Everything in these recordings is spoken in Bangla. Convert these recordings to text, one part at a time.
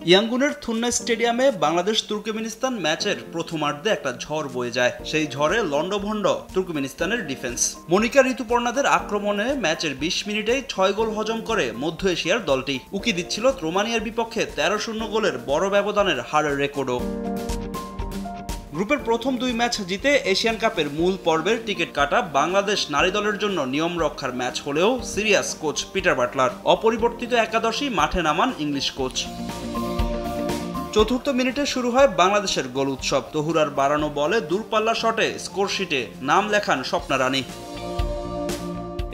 ইয়াঙ্গুনের থুন্না স্টেডিয়ামে বাংলাদেশ তুর্কমেনিস্তান ম্যাচের প্রথমার্ধে একটা ঝড় বয়ে যায়। সেই ঝড়ে লন্ডভন্ড তুর্কমেনিস্তানের ডিফেন্স। মনিকা ঋতুপর্ণাদের আক্রমণে ম্যাচের ২০ মিনিটেই ৬ গোল হজম করে মধ্য এশিয়ার দলটি। উকি দিচ্ছিল রোমানিয়ার বিপক্ষে ১৩-০ গোলের বড় ব্যবধানের হারের রেকর্ডও। গ্রুপের প্রথম ২ ম্যাচ জিতে এশিয়ান কাপের মূল পর্বের টিকিট কাটা বাংলাদেশ নারী দলের জন্য নিয়ম রক্ষার ম্যাচ হলেও সিরিয়াস কোচ পিটার বাটলার। অপরিবর্তিত একাদশই মাঠে নামান ইংলিশ কোচ। চতুর্থ মিনিটে শুরু হয় বাংলাদেশের গোল উৎসব। তহুরার বাড়ানো বলে দূরপাল্লা শটে স্কোরশিটে নাম লেখান স্বপ্না রানী।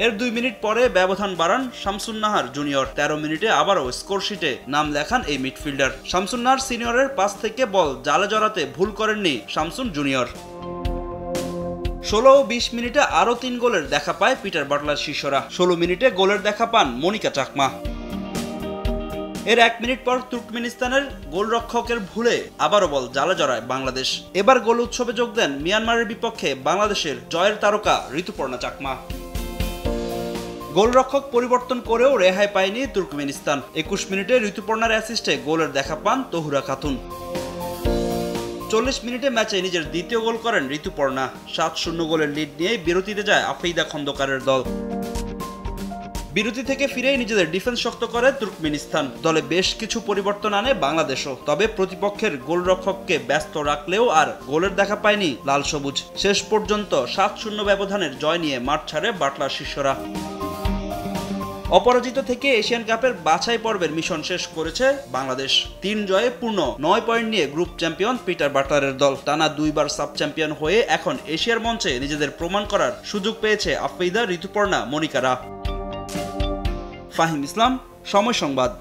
এর ২ মিনিট পরে ব্যবধান বাড়ান শামসুন নাহার জুনিয়র। ১৩ মিনিটে আবারও স্কোরশিটে নাম লেখান এই মিডফিল্ডার। শামসুন নাহার সিনিয়রের পাস থেকে বল জালে জড়াতে ভুল করেননি শামসুন জুনিয়র। ১৬ ও ২০ মিনিটে আরও ৩ গোলের দেখা পায় পিটার বাটলার শিষ্যরা। ১৬ মিনিটে গোলের দেখা পান মনিকা চাকমা। এর ১ মিনিট পর তুর্কমেনিস্তানের গোলরক্ষকের ভুলে আবারও বল জালে জড়ায় বাংলাদেশ। এবার গোল উৎসবে যোগ দেন মিয়ানমারের বিপক্ষে বাংলাদেশের জয়ের তারকা ঋতুপর্ণা চাকমা। গোলরক্ষক পরিবর্তন করেও রেহাই পায়নি তুর্কমেনিস্তান। ২১ মিনিটে ঋতুপর্ণার অ্যাসিস্টে গোলের দেখা পান তহুরা খাতুন। ৪০ মিনিটে ম্যাচে নিজের দ্বিতীয় গোল করেন ঋতুপর্ণা। ৭-০ গোলের লিড নিয়ে বিরতিতে যায় আফেইদা খন্দকারের দল। বিরতি থেকে ফিরেই নিজেদের ডিফেন্স শক্ত করে তুর্কমেনিস্তান। দলে বেশ কিছু পরিবর্তন আনে বাংলাদেশও। তবে প্রতিপক্ষের গোলরক্ষককে ব্যস্ত রাখলেও আর গোলের দেখা পায়নি লাল সবুজ। শেষ পর্যন্ত ৭-০ ব্যবধানের জয় নিয়ে মাঠ ছাড়ে বাটলার শিষ্যরা। অপরাজিত থেকে এশিয়ান কাপের বাছাই পর্বের মিশন শেষ করেছে বাংলাদেশ। ৩ জয়ে পূর্ণ ৯ পয়েন্ট নিয়ে গ্রুপ চ্যাম্পিয়ন পিটার বাটলারের দল। টানা ২ বার সাব চ্যাম্পিয়ন হয়ে এখন এশিয়ার মঞ্চে নিজেদের প্রমাণ করার সুযোগ পেয়েছে আফেইদা, ঋতুপর্ণা, মনিকারা। ফাহিম ইসলাম, সময় সংবাদ।